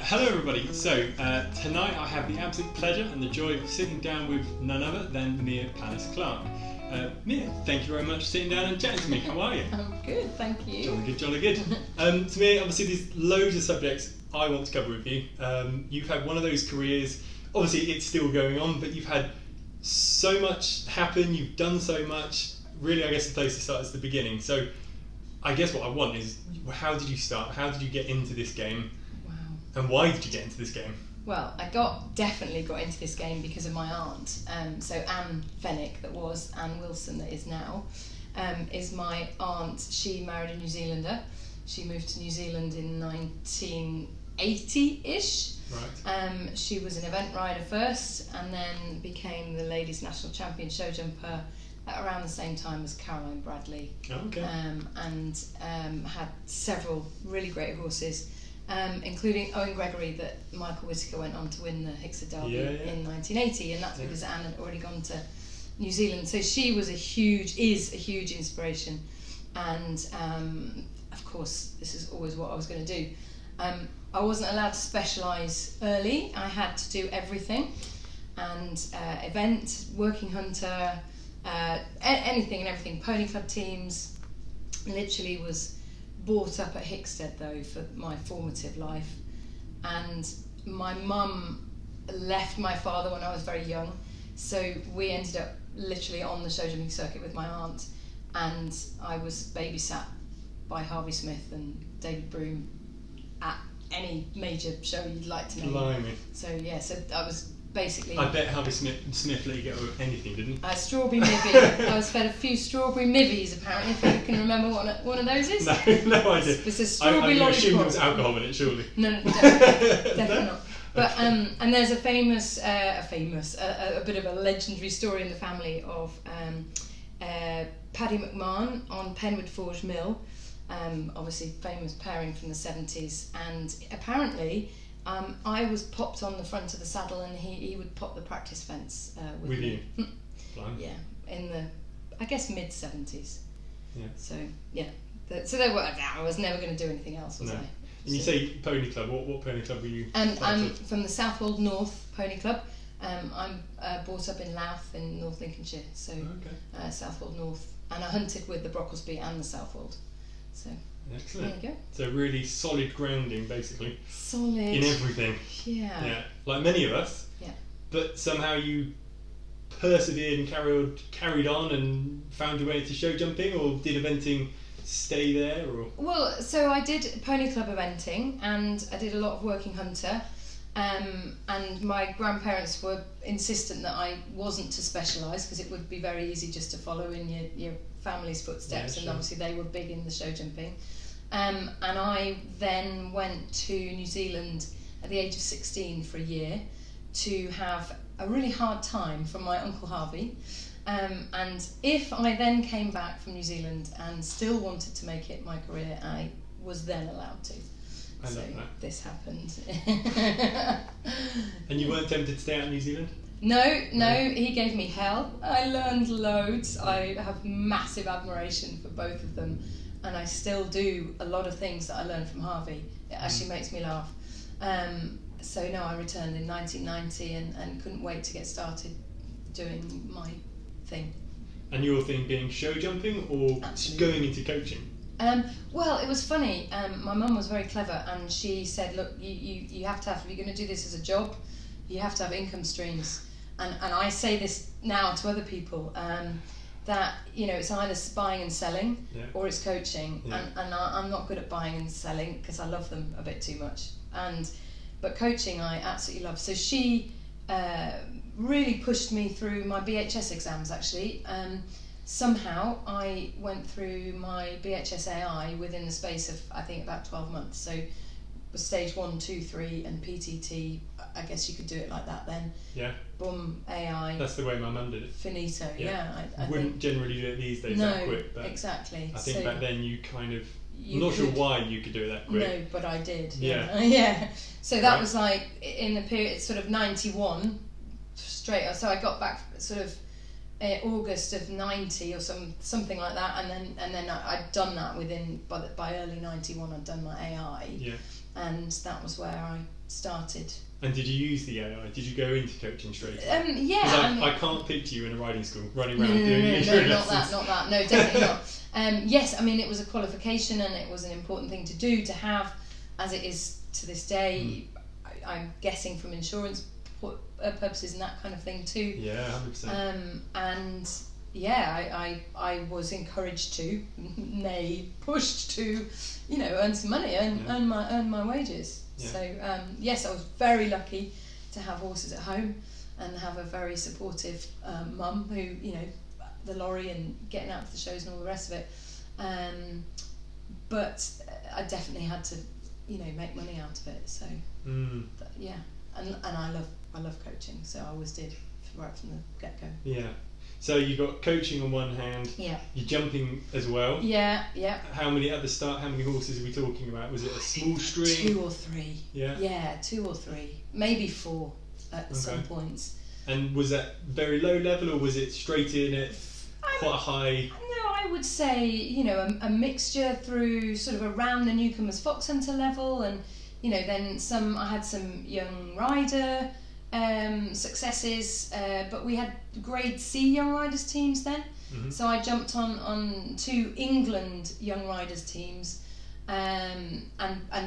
Hello everybody, so tonight I have the absolute pleasure and the joy of sitting down with none other than Mia Palace-Clark. Mia, thank you very much for sitting down and chatting to me. How are you? I'm good, thank you. Jolly good, jolly good. To me, obviously there's loads of subjects I want to cover with you. You've had one of those careers, obviously it's still going on, but you've had so much happen, you've done so much. Really, I guess the place to start is the beginning. So I guess what I want is, how did you start? How did you get into this game? Wow. And why did you get into this game? Well, I definitely got into this game because of my aunt. So Anne Fennick, that was Anne Wilson, that is now, is my aunt. She married a New Zealander. She moved to New Zealand in 1980-ish. Right. She was an event rider first, and then became the ladies' national champion show jumper at around the same time as Caroline Bradley. Oh, okay. And had several really great horses. Including Owen Gregory, that Michael Whitaker went on to win the Hickster Derby in 1980, and that's because Anne had already gone to New Zealand. So she was a huge inspiration, and of course this is always what I was going to do. I wasn't allowed to specialise early. I had to do everything, and event, working hunter, anything and everything, pony club teams. Literally was brought up at Hickstead though for my formative life, and my mum left my father when I was very young, so we ended up literally on the show jumping circuit with my aunt, and I was babysat by Harvey Smith and David Broom at any major show you'd like to name. Blimey. So I was basically... I bet Harvey Smith let you get away with anything, didn't he? Strawberry Mivvy. I was fed a few strawberry Mivvies, apparently, if you can remember what one of those is. No idea. It's a strawberry I lollipop. assume there was alcohol in it, surely. No, definitely not. But and there's a bit of a legendary story in the family of Paddy McMahon on Penwood Forge Mill, obviously famous pairing from the 70s, and apparently I was popped on the front of the saddle, and he would pop the practice fence with me. You? Yeah, in the, I guess, mid-70s. Yeah. So, yeah. So there were, I was never going to do anything else, was I? And you say pony club, what pony club were you? I'm from the Southwold North Pony Club. I'm brought up in Louth in North Lincolnshire, so Southwold North. And I hunted with the Brocklesby and the Southwold. So excellent. There you go. So really solid grounding, basically. Solid. In everything. Yeah. Yeah. Like many of us. Yeah. But somehow you persevered and carried on and found your way into show jumping, or did eventing stay there? Or? Well, so I did pony club eventing, and I did a lot of working hunter, and my grandparents were insistent that I wasn't to specialise, because it would be very easy just to follow in your family's footsteps, and obviously they were big in the show jumping. And I then went to New Zealand at the age of 16 for a year to have a really hard time from my Uncle Harvey. And if I then came back from New Zealand and still wanted to make it my career, I was then allowed to. I love that. This happened. And you weren't tempted to stay out in New Zealand? No, he gave me hell. I learned loads. I have massive admiration for both of them, and I still do a lot of things that I learned from Harvey. It actually makes me laugh. So no, I returned in 1990 and couldn't wait to get started doing my thing. And your thing being show jumping, or going into coaching? Well, it was funny. My mum was very clever, and she said, look, you have to have, if you're going to do this as a job, you have to have income streams. And I say this now to other people, that, it's either buying and selling, or it's coaching. Yeah. And I'm not good at buying and selling, because I love them a bit too much. But coaching I absolutely love. So she really pushed me through my BHS exams, actually. Somehow I went through my BHS AI within the space of, I think, about 12 months. So it was stage 1, 2, 3 and PTT. I guess you could do it like that then. Yeah. Boom, AI. That's the way my mum did it. Finito, I wouldn't generally do it these days that quick. But exactly. I think back then you kind of... I'm not sure why you could do it that quick. No, but I did. Yeah. Yeah. So that was like in the period sort of 91 straight. So I got back sort of August of 90 or something like that, and then I'd done that by early 91. I'd done my AI, yeah, and that was where I started. And did you use the AI? Did you go into coaching straight away? Yeah. Because I can't picture you in a riding school running around doing intro lessons. Not that. No, definitely not. Yes, I mean, it was a qualification and it was an important thing to do, to have, as it is to this day. I'm guessing from insurance purposes and that kind of thing too. Yeah, 100%. And yeah, I was encouraged to, nay, pushed to, earn some money, earn my wages. Yeah. So yes, I was very lucky to have horses at home and have a very supportive mum who, the lorry and getting out to the shows and all the rest of it. But I definitely had to, make money out of it. So yeah, and I love coaching, so I always did right from the get-go. Yeah. So you got coaching on one hand. Yeah. You're jumping as well. Yeah. How many at the start? How many horses are we talking about? Was it a small string? 2 or 3. Yeah. Yeah, 2 or 3, maybe 4 at some points. And was that very low level, or was it straight in at quite high? No, I would say a mixture through sort of around the newcomers fox hunter level, and then some. I had some young rider successes, but we had grade C young riders teams then. So I jumped on 2 England young riders teams, and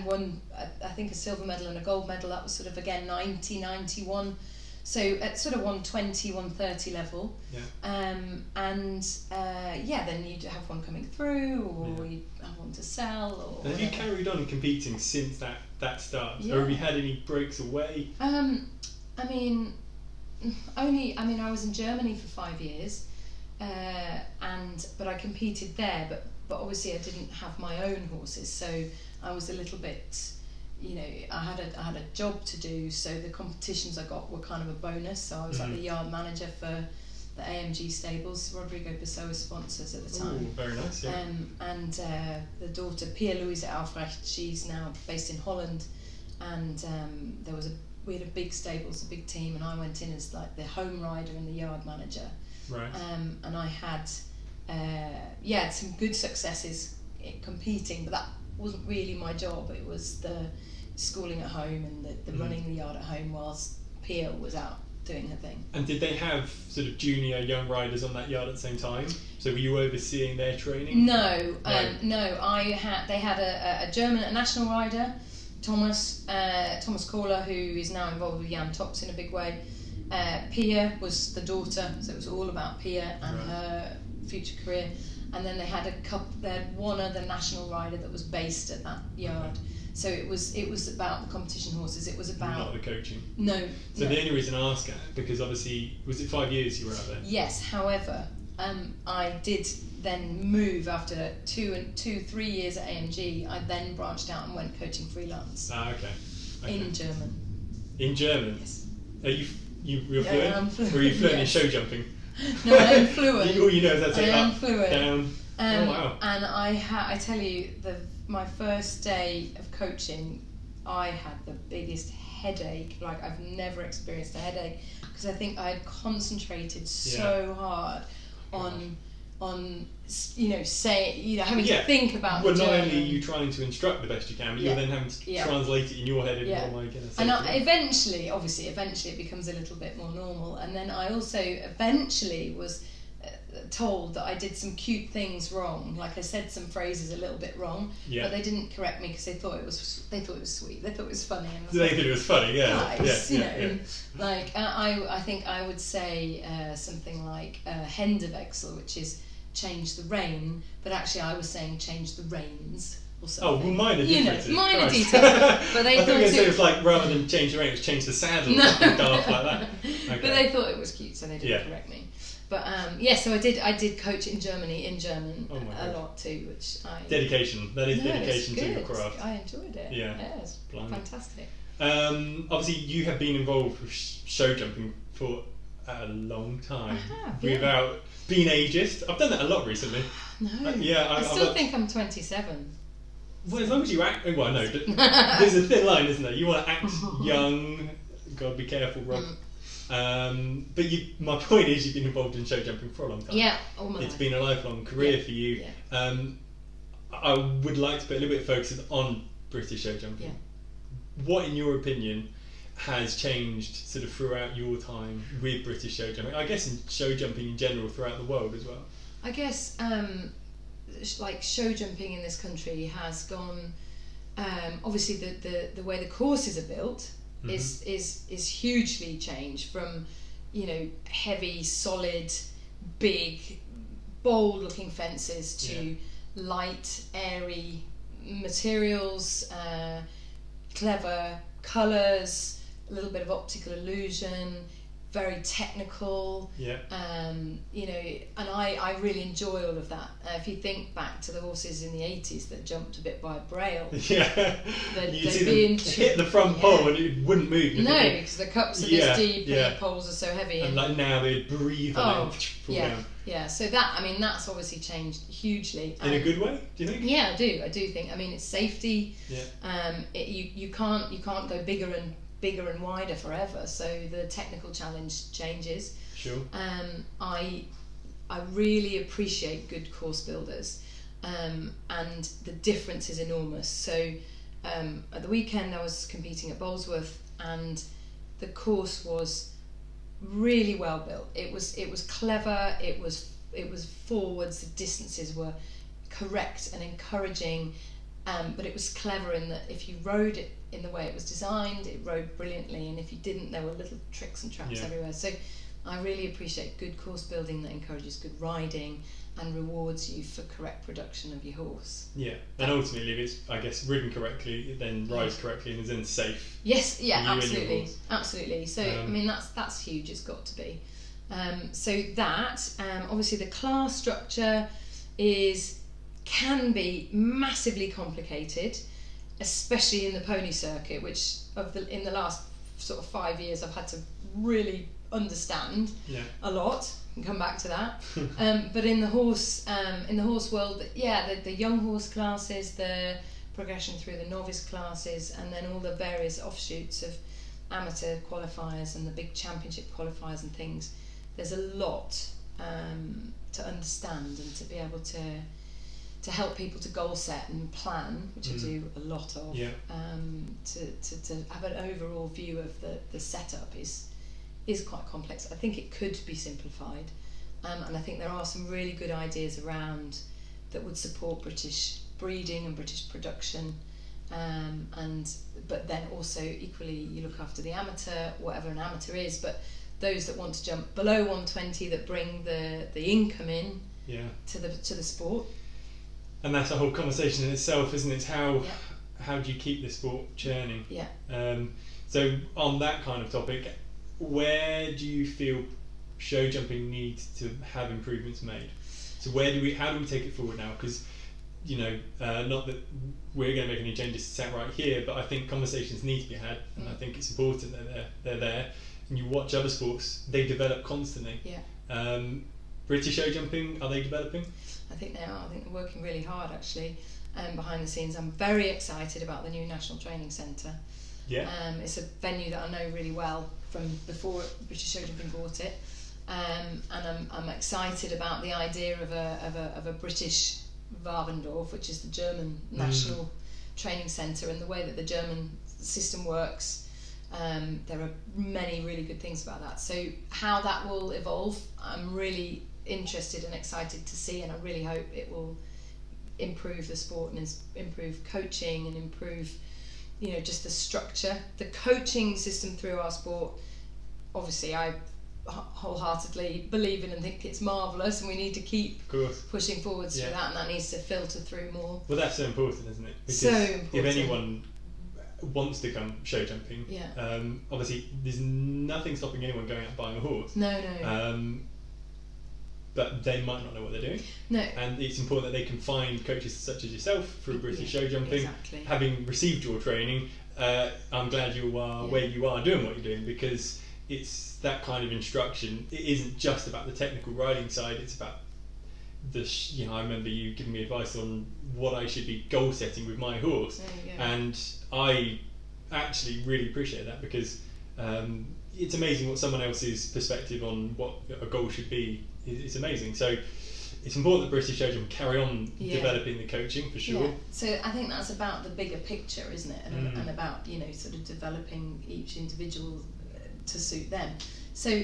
won I think a silver medal and a gold medal. That was sort of again 90-91, so at sort of 120 130 level. Then you'd have one coming through, or you'd have one to sell, or have you carried on competing since that start? Or have you had any breaks away? I was in Germany for 5 years, but I competed there, but obviously I didn't have my own horses, so I was a little bit, I had a job to do, so the competitions I got were kind of a bonus. So I was like the yard manager for the AMG stables. Rodrigo Pessoa sponsors at the time. Ooh, very nice. Yeah. And the daughter Pia Louise Albrecht, she's now based in Holland, and we had a big stables, a big team, and I went in as like the home rider and the yard manager. Right. And I had some good successes in competing, but that wasn't really my job. It was the schooling at home and the running the yard at home whilst Pia was out doing her thing. And did they have sort of junior young riders on that yard at the same time? So were you overseeing their training? No. They had a German, a national rider, Thomas Kohler, who is now involved with Jan Tops in a big way. Pia was the daughter, so it was all about Pia and her future career. And then they had they had one other national rider that was based at that yard. So it was about the competition horses. It was about not the coaching. No. So the only reason I ask that, because obviously, was it 5 years you were out there? Yes. However, I did then move after 3 years at AMG. I then branched out and went coaching freelance. Okay. In German. In German. Yes. Are you're fluent? Yeah, I'm fluent. Or are you fluent Yes. in show jumping? No, I'm fluent. All you know is that's I am up, fluent. down. Oh wow. And I tell you, my first day of coaching, I had the biggest headache. Like, I've never experienced a headache, because I think I had concentrated so hard on having to think about the not German. only are you trying to instruct the best you can, but you're then having to translate it in your head. Oh my goodness. And eventually it becomes a little bit more normal. And then I also eventually was told that I did some cute things wrong, like I said some phrases a little bit wrong, but they didn't correct me because they thought it was sweet, they thought it was funny. And they thought it was funny, Like I think I would say something like Händewechsel, which is change the rein, but actually I was saying change the reins. Minor differences. Minor details. But they I thought it was like, rather than change the rein, it was change the saddle. No. Daft like that. Okay. But they thought it was cute, so they didn't correct me. But so I did coach in German a lot too, which dedication. That is dedication to your craft. I enjoyed it. Yeah, it's fantastic. Obviously, you have been involved with show jumping for a long time. I have, without being ageist. I've done that a lot recently. No. I still think I'm 27. Well, as long as you act. Well, no. There's a thin line, isn't there? You want to act young. God, be careful, Rob. But my point is, you've been involved in show jumping for a long time. Yeah, all my life. It's been a lifelong career for you. Yeah. I would like to put a little bit of focus on British show jumping. what, in your opinion, has changed sort of throughout your time with British show jumping? I guess in show jumping in general throughout the world as well. I guess like show jumping in this country has gone. Obviously, the way the courses are built is hugely changed from, you know, heavy, solid, big, bold-looking fences to light, airy materials, clever colours, a little bit of optical illusion, very technical. Yeah. You know, and I really enjoy all of that. If you think back to the horses in the 80s that jumped a bit by braille, you see them hit the front pole and it wouldn't move. No, because the cups are this deep and the poles are so heavy. And like now they breathe and fall down. Yeah, so that, I mean, that's obviously changed hugely. In a good way, do you think? Yeah, I do think. I mean, it's safety. Yeah. You can't go bigger and wider forever. So the technical challenge changes. Sure. I really appreciate good course builders, and the difference is enormous. So at the weekend I was competing at Bolesworth, and the course was really well built. It was clever. It was forwards. The distances were correct and encouraging, but it was clever in that if you rode it in the way it was designed, it rode brilliantly, and if you didn't, there were little tricks and traps everywhere. So I really appreciate good course building that encourages good riding and rewards you for correct production of your horse. Yeah, and ultimately, if it's, I guess, ridden correctly, it then rides correctly and is then safe. Yes, yeah, absolutely. So I mean, that's huge. It's got to be. So that obviously the class structure can be massively complicated, especially in the pony circuit, which in the last sort of 5 years I've had to really understand a lot and come back to that. But in the horse world, the young horse classes, the progression through the novice classes, and then all the various offshoots of amateur qualifiers and the big championship qualifiers and things. There's a lot to understand and to be able to help people to goal set and plan, which I do a lot of. To have an overall view of the setup is quite complex. I think it could be simplified, and I think there are some really good ideas around that would support British breeding and British production, but then also equally you look after the amateur, whatever an amateur is, but those that want to jump below 120 that bring the income in to the sport. And that's a whole conversation in itself, isn't it? How do you keep the sport churning? Yeah. So on that kind of topic, where do you feel show jumping needs to have improvements made? So how do we take it forward now? Because, you know, not that we're going to make any changes sat right here, but I think conversations need to be had, and I think it's important that they're there. And you watch other sports; they develop constantly. Yeah. British show jumping, are they developing? I think they are. I think they're working really hard actually, behind the scenes. I'm very excited about the new National Training Centre. Yeah. It's a venue that I know really well from before British Show Jumping bought it, and I'm excited about the idea of a British Wavendorf, which is the German National Training Centre, and the way that the German system works. There are many really good things about that. So how that will evolve, I'm really interested and excited to see, and I really hope it will improve the sport and improve coaching and improve, you know, just the structure, the coaching system through our sport. Obviously, I wholeheartedly believe in and think it's marvellous, and we need to keep pushing forwards through that, and that needs to filter through more. Well, that's so important, isn't it? Because so important. If anyone wants to come show jumping, obviously there's nothing stopping anyone going out and buying a horse. No. But they might not know what they're doing. No. And it's important that they can find coaches such as yourself through British show jumping. Exactly. Having received your training, I'm glad you are where you are doing what you're doing, because it's that kind of instruction. It isn't just about the technical riding side, it's about I remember you giving me advice on what I should be goal setting with my horse. And I actually really appreciate that, because it's amazing what someone else's perspective on what a goal should be. It's amazing. So it's important that British Showjumping carry on developing the coaching for sure. Yeah. So I think that's about the bigger picture, isn't it? And about, you know, sort of developing each individual to suit them. So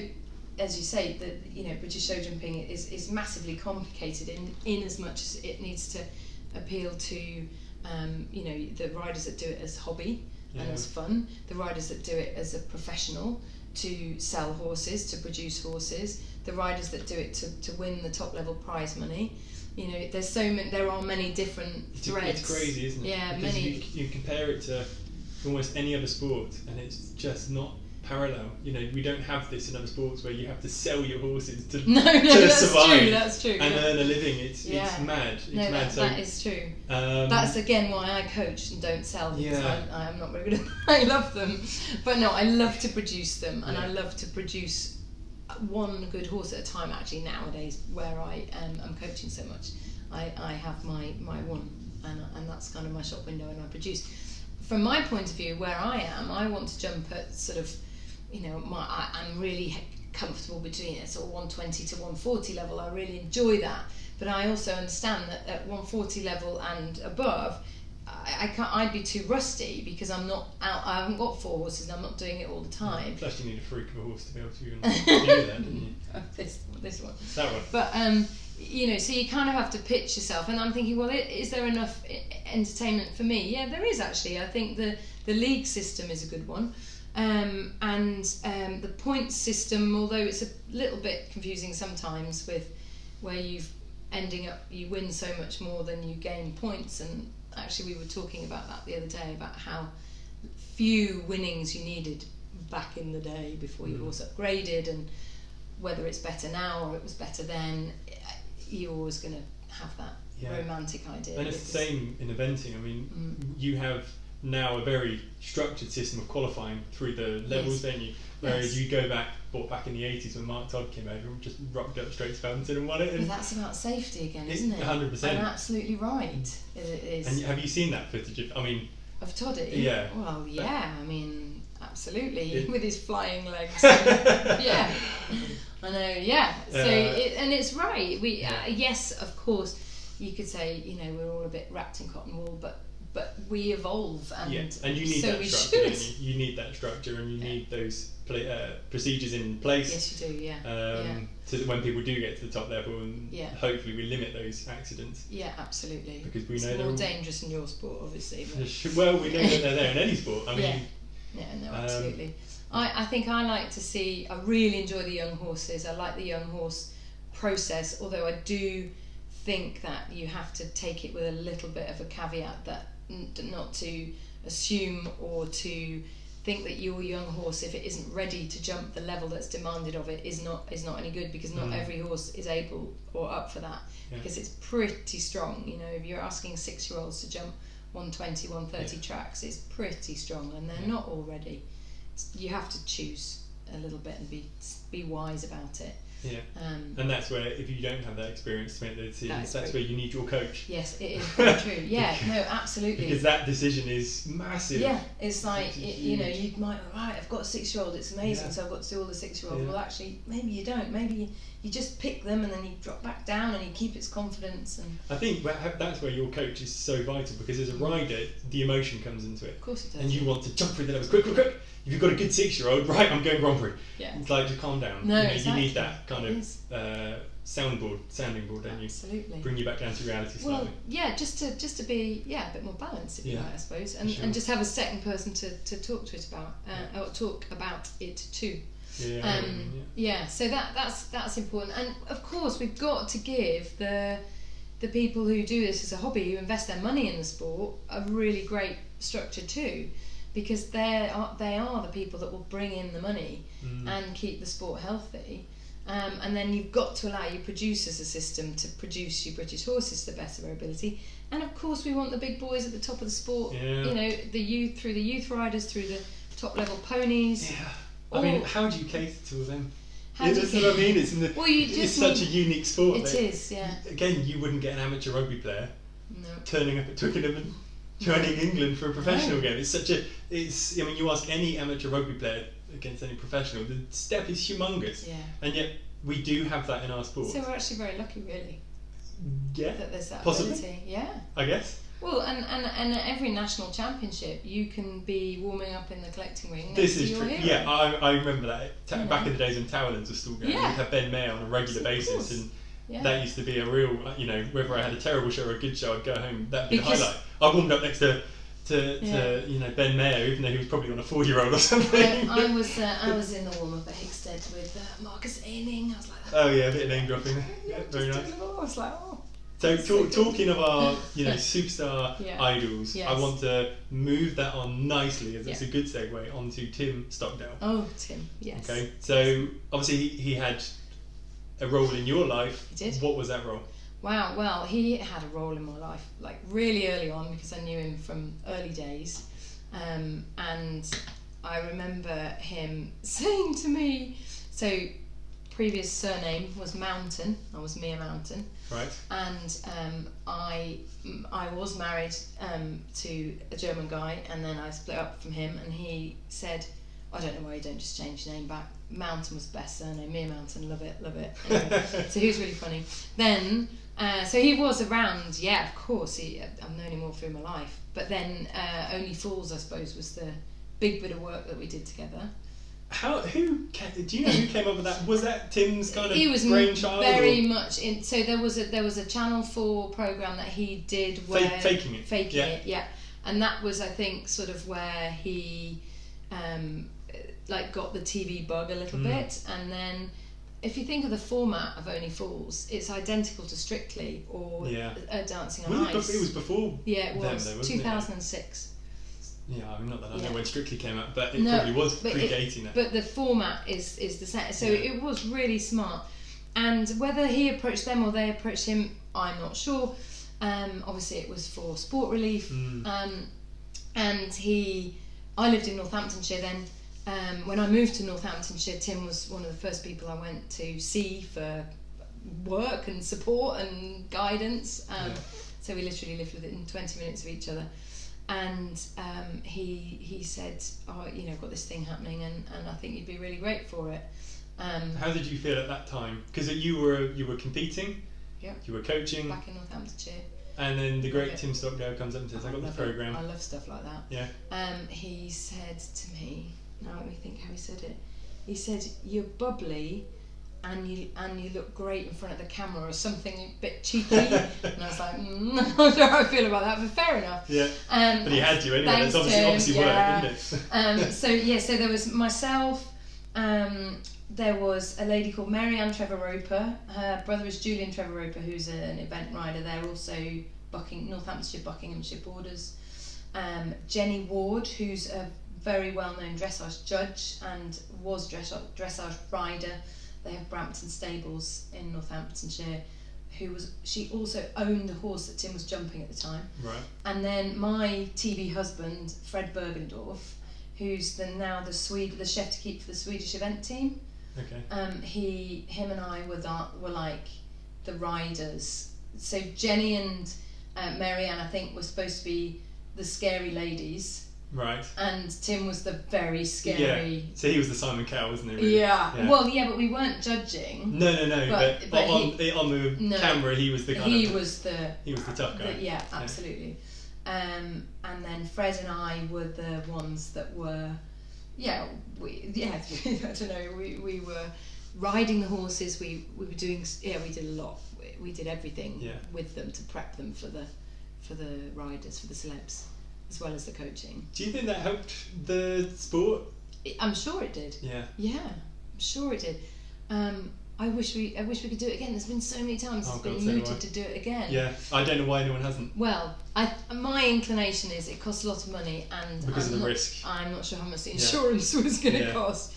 as you say, you know, British Showjumping is massively complicated in as much as it needs to appeal to you know, the riders that do it as hobby and as fun, the riders that do it as a professional, to sell horses, to produce horses, the riders that do it to win the top level prize money. You know, there are many different threads. It's crazy, isn't it? Yeah, because many. You compare it to almost any other sport, and it's just not parallel. You know, we don't have this in other sports where you have to sell your horses to survive. That's true. And earn a living. It's mad. It's mad. That is true. That's again why I coach and don't sell them. Yeah. I'm not very good at I love them, but no, I love to produce them, and I love to produce one good horse at a time. Actually, nowadays, where I am coaching so much, I have my one, and that's kind of my shop window, and I produce. From my point of view, where I am, I want to jump at sort of, you know, I'm really comfortable between a sort of 120 to 140 level. I really enjoy that, but I also understand that at 140 level and above, I'd be too rusty because I'm not out. I haven't got 4 horses and I'm not doing it all the time. Plus, you need a freak of a horse to be able to do that, didn't you? This one. That one. But you know, so you kind of have to pitch yourself. And I'm thinking, well, is there enough entertainment for me? Yeah, there is actually. I think the league system is a good one. And the points system, although it's a little bit confusing sometimes with where you win so much more than you gain points. And actually we were talking about that the other day, about how few winnings you needed back in the day before your horse upgraded, and whether it's better now or it was better then, you're always going to have that romantic idea. And it's the same in eventing. I mean, you have now a very structured system of qualifying through the levels, don't you? Whereas you go back in the 80s when Mark Todd came over and just rocked up straight to Fountain and won it. And that's about safety again, isn't it? 100%. And absolutely right. It is. And have you seen that footage of Toddy? Yeah. Well, yeah. I mean, absolutely. With his flying legs. Yeah. I know. Yeah. So and it's right. We yes, of course, you could say, you know, we're all a bit wrapped in cotton wool, but we evolve, and and you need that structure. Don't you? You need that structure, and you need those procedures in place. Yes, you do. Yeah. So that when people do get to the top level, and hopefully we limit those accidents. Yeah, absolutely. Because we it's know they're more dangerous in your sport, obviously. But well, we know that they're there in any sport. I mean, no, absolutely. I think I like to see. I really enjoy the young horses. I like the young horse process, although I do think that you have to take it with a little bit of a caveat, that not to assume or to think that your young horse, if it isn't ready to jump the level that's demanded of it, is not any good, because not every horse is able or up for that, because it's pretty strong. You know, if you're asking 6-year-olds to jump 120, 130 tracks, it's pretty strong, and they're not all ready. You have to choose a little bit and be wise about it. Yeah, and that's where, if you don't have that experience to make the decisions, that's where you need your coach. Yes, it is very true. Yeah, no, absolutely. Because that decision is massive. Yeah, it's like, you know, you might, right, I've got a 6-year-old, it's amazing, so I've got to do all the 6-year-olds. Well, actually, maybe you don't. Maybe you just pick them and then you drop back down and you keep its confidence. And I think that's where your coach is so vital, because as a rider, the emotion comes into it. Of course it does. And you want to jump through the levels, quick. If you've got a good 6-year-old, right, I'm going Grand Prix. Yeah. It's like, just calm down. No, you know, exactly. You need that kind of sounding board, don't you? Absolutely. Bring you back down to reality slightly. Well, yeah, just to be a bit more balanced, if you like, I suppose, and just have a second person to talk to it about, or talk about it to. So that's important, and of course we've got to give the people who do this as a hobby, who invest their money in the sport, a really great structure too, because they are the people that will bring in the money and keep the sport healthy. And then you've got to allow your producers a system to produce your British horses to the best of their ability. And of course we want the big boys at the top of the sport, you know, the youth riders, through the top level ponies. Yeah. I mean, how do you cater to them? That's what I mean. It's such a unique sport. It is, yeah. Again, you wouldn't get an amateur rugby player turning up at Twickenham and joining England for a professional game. I mean, you ask any amateur rugby player against any professional, the step is humongous. Yeah. And yet we do have that in our sport. So we're actually very lucky, really. Yeah, that there's that possibly. ability. Yeah. I guess. Well, and at every national championship, you can be warming up in the collecting ring. This next is to your true. hero. Yeah, I remember that. Back in the days when Towlands was still going, Yeah. we'd have Ben Mayer on a regular Of basis, course. and Yeah. that used to be a real, whether I had a terrible show or a good show, I'd go home. That'd be Because- the highlight. I warmed up next to Ben Mayer, even though he was probably on a 4-year-old or something. I was in the warm up at Hickstead with Marcus Aining. I was like, Oh yeah, a bit of name dropping. Yeah, just very nice. doing it all. I was like, oh. So So good. talking of our superstar Yeah. idols, Yes. I want to move that on nicely, as it's Yeah. a good segue onto Tim Stockdale. Oh, Tim, yes. Okay, so obviously he had a role in your life. He did. What was that role? Wow, well, he had a role in my life, like really early on, because I knew him from early days. And I remember him saying to me, so previous surname was Mountain, I was Mia Mountain. Right. And I was married to a German guy, and then I split up from him, and he said, I don't know why you don't just change your name back. Mountain was the best surname, Mia Mountain, love it. Anyway, so he was really funny. Then, so he was around, yeah, of course, I've known him all through my life. But then Only Fools, I suppose, was the big bit of work that we did together. Do you know who came up with that? Was that Tim's kind of He was brainchild? very much in. So there was a Channel 4 program that he did where Faking faking yeah. it, yeah. And that was, I think, sort of where he like got the TV bug a little bit. And then, if you think of the format of Only Fools, it's identical to Strictly or Dancing on Ice. It was before. Yeah, it was them, though, wasn't 2006. Yeah, I mean, not that I know Yeah. when Strictly came out, but it No, probably was but predating that. But the format is the same, so Yeah. it was really smart. And whether he approached them or they approached him, I'm not sure. Obviously, it was for sport relief. And I lived in Northamptonshire then. When I moved to Northamptonshire, Tim was one of the first people I went to see for work and support and guidance. So we literally lived within 20 minutes of each other. And he said, oh, I've got this thing happening, and I think you'd be really great for it. How did you feel at that time? Because you were competing, Yeah. you were coaching, Back in Northamptonshire. and then the great Love it. Tim Stockdale comes up and says, "I got this love it. program." I love stuff like that. Yeah. He said to me, now let me think how he said it. He said, "You're bubbly, and you look great in front of the camera," or something a bit cheeky. And I was like, I'm not sure how I feel about that, but fair enough. Yeah. But he had you anyway. Thanks, That's Tim. obviously Yeah. worked, didn't it? So there was myself. There was a lady called Mary Ann Trevor Roper. Her brother is Julian Trevor Roper, who's an event rider there, also Northamptonshire, Buckinghamshire borders. Jenny Ward, who's a very well-known dressage judge and was dressage rider. They have Brampton Stables in Northamptonshire. She also owned the horse that Tim was jumping at the time. Right. And then my TV husband, Fred Bergendorf, who's now the chef to keep for the Swedish event team. Okay. Him and I were like the riders. So Jenny and Marianne, I think, were supposed to be the scary ladies. Right. And Tim was the very scary. Yeah. So he was the Simon Cowell, wasn't he? Really? Yeah. Well, yeah, but we weren't judging. No. But on the camera, he was the kind he of. was the tough guy. yeah, absolutely. And then Fred and I were the ones that were, I don't know, we were riding the horses. We were doing, we did a lot. We did everything with them to prep them for the riders, for the celebs, as well as the coaching. Do you think that helped the sport? I'm sure it did. Yeah. Yeah, I'm sure it did. I wish we could do it again. There's been so many times it's been mooted to do it again. Yeah, I don't know why anyone hasn't. Well, my inclination is it costs a lot of money, and because of the risk. I'm not sure how much the insurance was going to cost.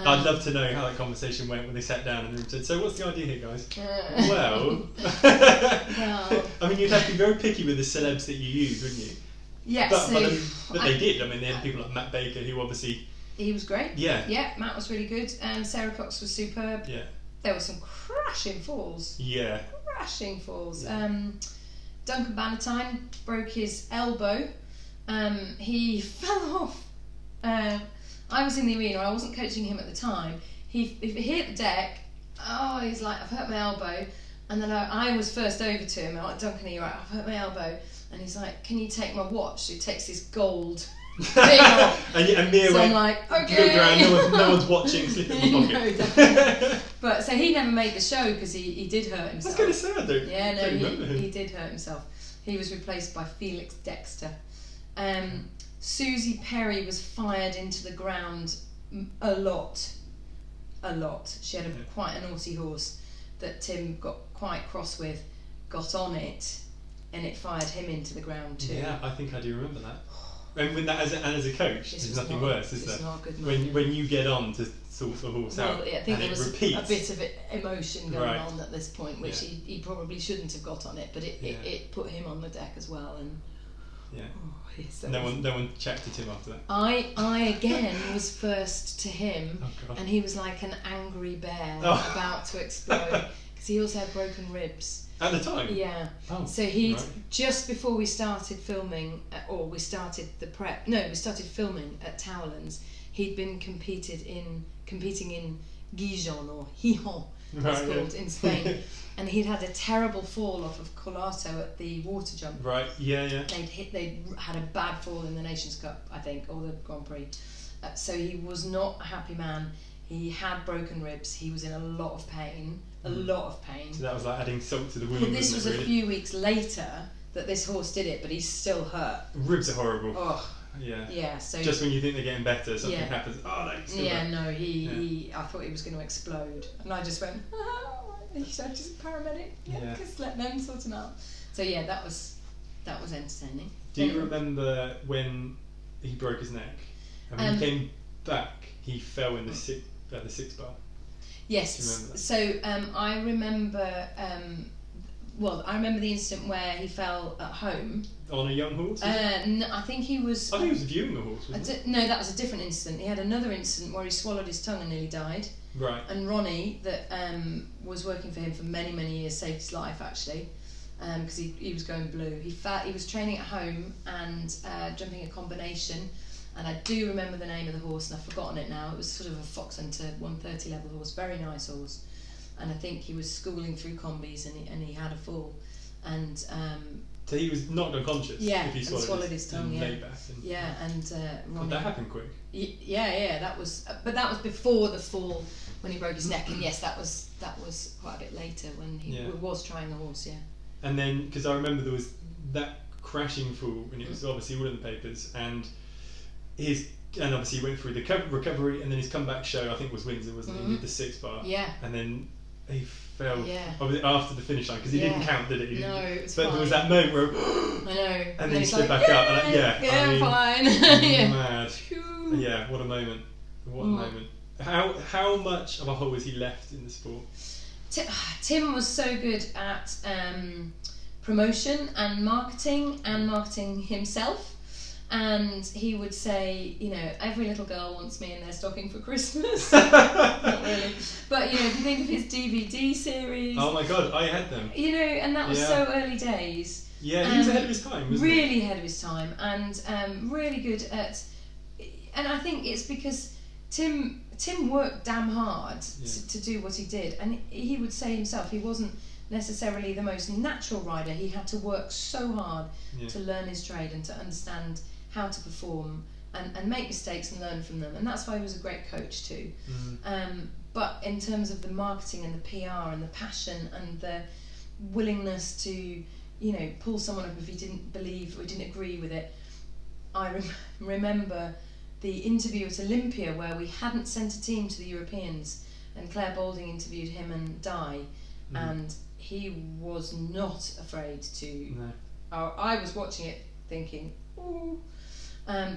I'd love to know how that conversation went when they sat down and said, "So what's the idea here, guys?" Well, I mean, you'd have to be very picky with the celebs that you use, wouldn't you? Yes, but they did. I mean, they had people like Matt Baker, who obviously... He was great. Yeah. Yeah, Matt was really good. Sarah Cox was superb. Yeah. There were some crashing falls. Yeah. Crashing falls. Yeah. Duncan Bannatyne broke his elbow. He fell off. I was in the arena. I wasn't coaching him at the time. He hit the deck. Oh, he's like, I've hurt my elbow. And then I was first over to him, and I'm like, Duncan, you're right, I've hurt my elbow. And he's like, can you take my watch? So he takes his gold thing off. and Mia so went, I'm like, okay. Around, no one's watching, slip in the pocket. No, definitely. But so he never made the show because he did hurt himself. I was going to say, I don't remember him. He did hurt himself. He was replaced by Felix Dexter. Susie Perry was fired into the ground a lot. She had quite a naughty horse that Tim got quite cross with, got on it, and it fired him into the ground too. Yeah, I think I do remember that. And with that, as a coach, there's nothing worse, is there? It's not a good moment. When you get on to sort the horse out, I think there was repeats. a bit of emotion going on at this point, which he probably shouldn't have got on it, but it put him on the deck as well. And no one chatted to Tim after that. I again was first to him, and he was like an angry bear about to explode because he also had broken ribs. At the time? Yeah. Oh, so he'd, just before we started filming, we started filming at Towerlands, he'd been competing in Gijon, or Gijon, it's called, in Spain. And he'd had a terrible fall off of Colato at the water jump. Right, yeah. They'd had a bad fall in the Nations Cup, I think, or the Grand Prix. So he was not a happy man. He had broken ribs. He was in a lot of pain. So that was like adding salt to the wound. But this was a few weeks later that this horse did it, but he's still hurt. Ribs are horrible. Oh. Yeah. Yeah. So just when you think they're getting better, something happens. Oh no. Still hurt. No. He. I thought he was going to explode, and I just went. He said, "Just paramedic. Just let them sort him out." So that was entertaining. Do you remember when he broke his neck? And when he came back, he fell in the six bar. Yes. So I remember. I remember the incident where he fell at home. On a young horse? I think he was. I think he was viewing a horse. Wasn't no, that was a different incident. He had another incident where he swallowed his tongue and nearly died. Right. And Ronnie, that was working for him for many, many years, saved his life actually, because he was going blue. He was training at home and jumping a combination. And I do remember the name of the horse, and I've forgotten it now. It was sort of a Fox Hunter 130 level horse, very nice horse. And I think he was schooling through combis, and he had a fall. And so he was knocked unconscious. Yeah, if he swallowed his tongue. And laid back. And Ronnie. That happened quick. Yeah. That was before the fall when he broke his neck. And yes, that was quite a bit later when he was trying the horse. Yeah. And then, because I remember there was that crashing fall, and it was obviously all in the papers, and obviously he went through the recovery, and then his comeback show, I think, was Windsor, wasn't it? He did the 6 bar. Yeah. And then he fell after the finish line, because he didn't count, did it? No, it was but fine. There was that moment where I know. And then he stood back up, and I'm fine. Mad. Yeah, what a moment. What a moment. How much of a hole is he left in the sport? Tim was so good at promotion and marketing himself. And he would say, every little girl wants me in their stocking for Christmas. Not really. But, if you think of his DVD series. Oh my God, I had them. And that was so early days. Yeah, he was ahead of his time, wasn't he? Really ahead of his time. And really good at... And I think it's because Tim worked damn hard to do what he did. And he would say himself, he wasn't necessarily the most natural rider. He had to work so hard to learn his trade and to understand how to perform and make mistakes and learn from them, and that's why he was a great coach too. But in terms of the marketing and the PR and the passion and the willingness to pull someone up if he didn't believe or didn't agree with it, I remember the interview at Olympia where we hadn't sent a team to the Europeans, and Claire Balding interviewed him and Di, and he was not afraid to. I was watching it thinking, ooh.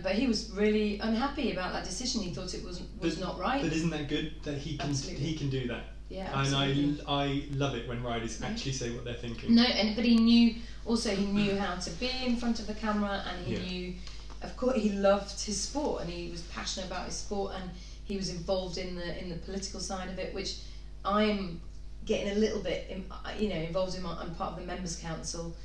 But he was really unhappy about that decision. He thought it was not right. But isn't that good that he can do that? Yeah, absolutely. And I love it when riders actually say what they're thinking. No, but he knew how to be in front of the camera, and he knew, of course, he loved his sport, and he was passionate about his sport, and he was involved in the political side of it, which I'm getting a little bit involved in. I'm part of the members' council.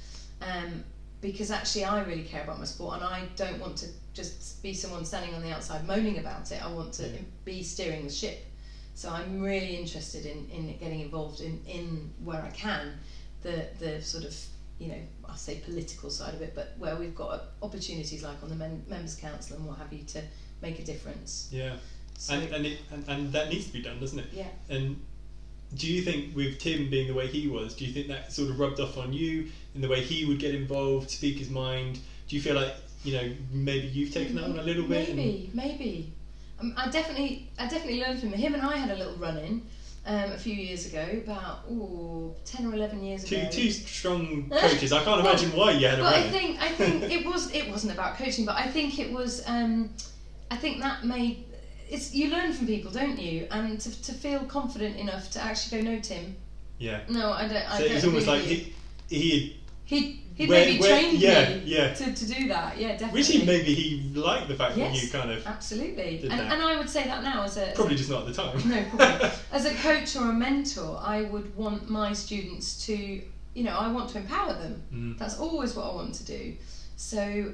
Because actually I really care about my sport, and I don't want to just be someone standing on the outside moaning about it. I want to be steering the ship. So I'm really interested in getting involved in where I can, the sort of, you know, I'll say political side of it, but where we've got opportunities like on the members council and what have you to make a difference. Yeah, so, and that needs to be done, doesn't it? Yeah. And do you think with Tim being the way he was, do you think that sort of rubbed off on you in the way he would get involved, speak his mind? Do you feel like, you know, maybe you've taken that on a little bit? Maybe. I definitely learned from him, and I had a little run-in a few years ago, about 10 or 11 years ago. Two strong coaches. I can't imagine why you had a run-in. I think it wasn't about coaching, but I think it was. I think that made. You learn from people, don't you? And to feel confident enough to actually go, no, Tim. Yeah. No, I don't. So it's almost like he maybe trained me yeah. to do that. Yeah, definitely. Which maybe he liked the fact that you kind of absolutely. did and I would say that now as a probably just not at the time. No, probably. As a coach or a mentor, I would want my students to, you know, I want to empower them. That's always what I want to do. So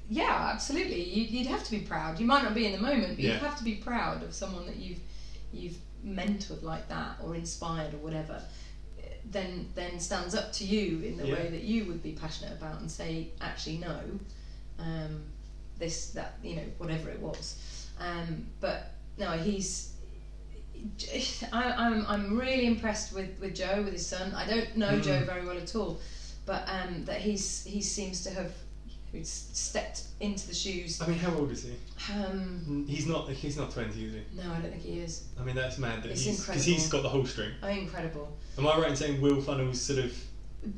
absolutely. You'd have to be proud. You might not be in the moment, but you'd have to be proud of someone that you've mentored like that or inspired or whatever. Then stands up to you in the way that you would be passionate about and say, actually no, this, that, you know, whatever it was. But no, I'm really impressed with Joe, with his son. I don't know Joe very well at all, but that he seems to have stepped into the shoes. I mean, how old is he? He's not 20, is he? No, I don't think he is. I mean, that's mad that because he's got the whole string. Oh, incredible. Am I right in saying Will Funnell's sort of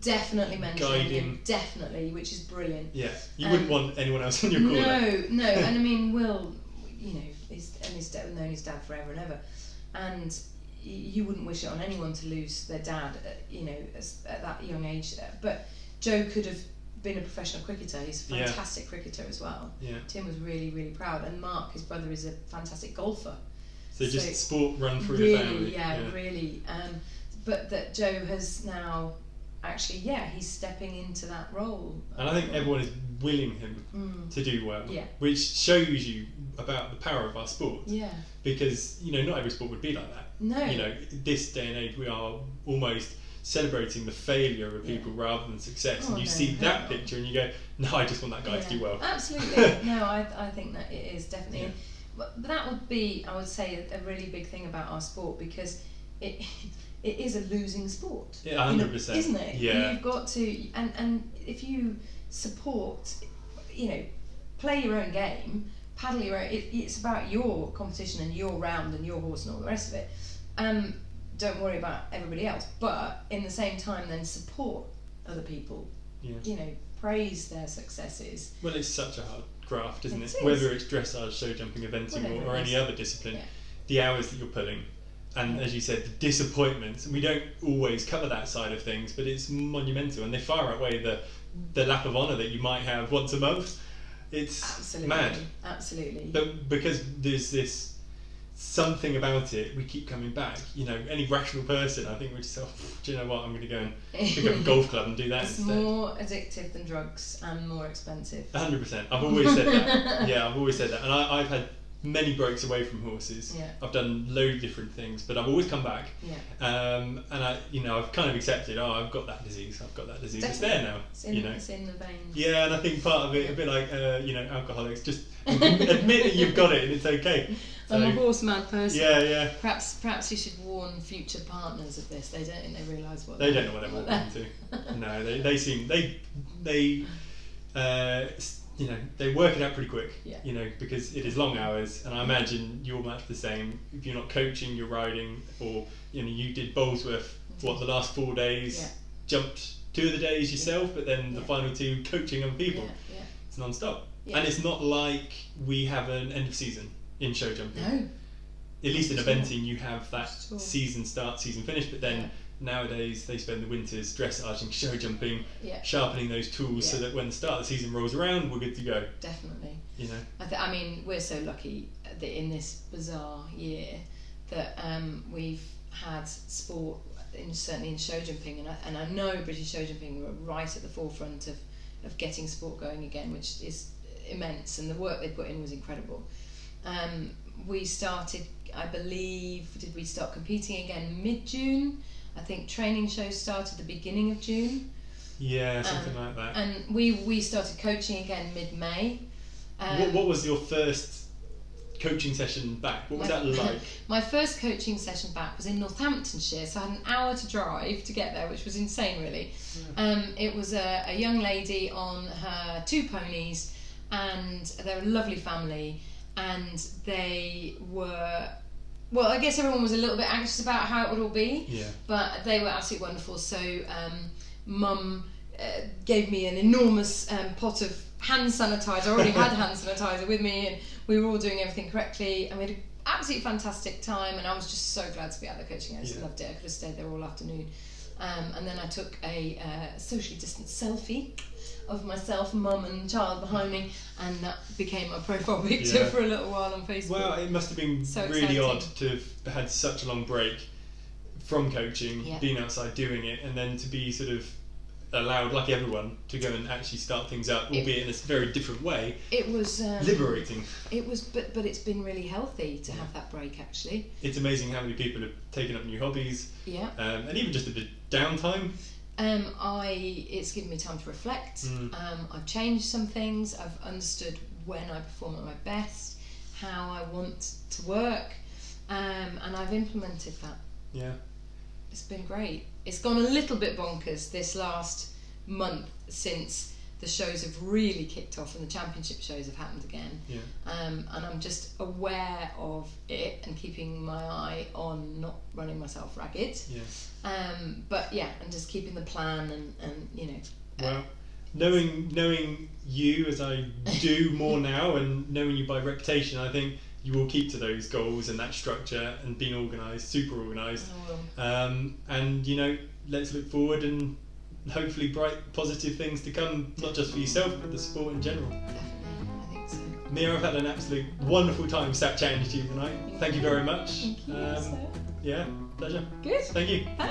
definitely mentoring him, definitely, which is brilliant. Yeah, you wouldn't want anyone else in your corner. No, and I mean, Will, you know, his dad, known his dad forever and ever, and you wouldn't wish it on anyone to lose their dad, you know, at that young age. But Joe could have been a professional cricketer. He's a fantastic cricketer as well. Yeah. Tim was really, really proud, and Mark, his brother, is a fantastic golfer. So just sport run through the family. Yeah, really. But that Joe has now actually, he's stepping into that role. And I think everyone is willing him to do well, which shows you about the power of our sport. Yeah. Because, you know, not every sport would be like that. No. You know, this day and age we are almost celebrating the failure of people rather than success, and you see that picture and you go, no, I just want that guy to do well. Absolutely. No, I think that it is definitely. But that would be, I would say, a really big thing about our sport, because it is a losing sport. Yeah, 100%. Isn't it? Yeah. You've got to, and if you support, you know, play your own game, paddle your own. It's about your competition and your round and your horse and all the rest of it. Don't worry about everybody else, but in the same time, then support other people. Yeah. You know, praise their successes. Well, it's such a hard craft, isn't it? Whether it's dressage, show jumping, eventing, or any other discipline, the hours that you're pulling, and as you said, the disappointments. And we don't always cover that side of things, but it's monumental, and they far outweigh the lap of honour that you might have once a month. It's mad. Absolutely. But because there's this something about it, we keep coming back. You know, any rational person, I think, would just say, do you know what, I'm going to go and pick up a golf club and do that it's instead. It's more addictive than drugs and more expensive. 100%. I've always said that. Yeah, I've always said that. And I've had many breaks away from horses. Yeah. I've done loads of different things, but I've always come back. Yeah. And I've kind of accepted, I've got that disease. Definitely. It's there now. It's in the veins. Yeah, and I think part of it, a bit like alcoholics, just admit that you've got it and it's okay. So, I'm a horse mad person. Yeah. Perhaps you should warn future partners of this. They don't think they realise what they don't know what they're walking into. No, they seem they they work it out pretty quick. Yeah. You know, because it is long hours, and I imagine you're much the same. If you're not coaching, you're riding, or you did Bowlesworth. The last 4 days, jumped 2 of the days yourself, but then the final 2 coaching other people. Yeah. It's non-stop, and it's not like we have an end of season in show jumping. No. At least in eventing, you have that season start, season finish, but then nowadays they spend the winters dressaging, show jumping, sharpening those tools so that when the start of the season rolls around, we're good to go. Definitely. You know. I mean, we're so lucky that in this bizarre year that we've had sport, certainly in show jumping, and I know British show jumping were right at the forefront of getting sport going again, which is immense, and the work they put in was incredible. We started, I believe, did we start competing again mid-June? I think training shows started the beginning of June. Yeah, something like that. And we started coaching again mid-May. What was your first coaching session back? What was that like? My first coaching session back was in Northamptonshire, so I had an hour to drive to get there, which was insane, really. Yeah. It was a young lady on her 2 ponies, and they were a lovely family, and they were... Well, I guess everyone was a little bit anxious about how it would all be, but they were absolutely wonderful. So Mum gave me an enormous pot of hand sanitizer. I already had hand sanitizer with me, and we were all doing everything correctly, and we had an absolutely fantastic time, and I was just so glad to be out there coaching. I just loved it. I could have stayed there all afternoon. And then I took a socially distanced selfie of myself, mum and child behind me, and that became my profile picture for a little while on Facebook. Well, it must have been so really exciting. odd to have had such a long break from coaching, being outside doing it, and then to be sort of allowed, like everyone, to go and actually start things up, albeit in a very different way. It was liberating. It was, but it's been really healthy to have that break. Actually, it's amazing how many people have taken up new hobbies. Yeah. And even just a bit downtime. It's given me time to reflect. I've changed some things. I've understood when I perform at my best, how I want to work, and I've implemented that. Yeah. It's been great. It's gone a little bit bonkers this last month since the shows have really kicked off and the championship shows have happened again. Yeah. And I'm just aware of it and keeping my eye on not running myself ragged. Yeah. But yeah, and just keeping the plan and you know. Well, knowing you as I do more now, and knowing you by reputation, I think you will keep to those goals and that structure and being organised, super organised. And you know, let's look forward and hopefully bright, positive things to come, not just for yourself, but the sport in general. Definitely, I think so. Mia, I've had an absolute wonderful time sat chatting to you tonight. Thank you very much. Thank you. Yeah, pleasure. Good. Thank you.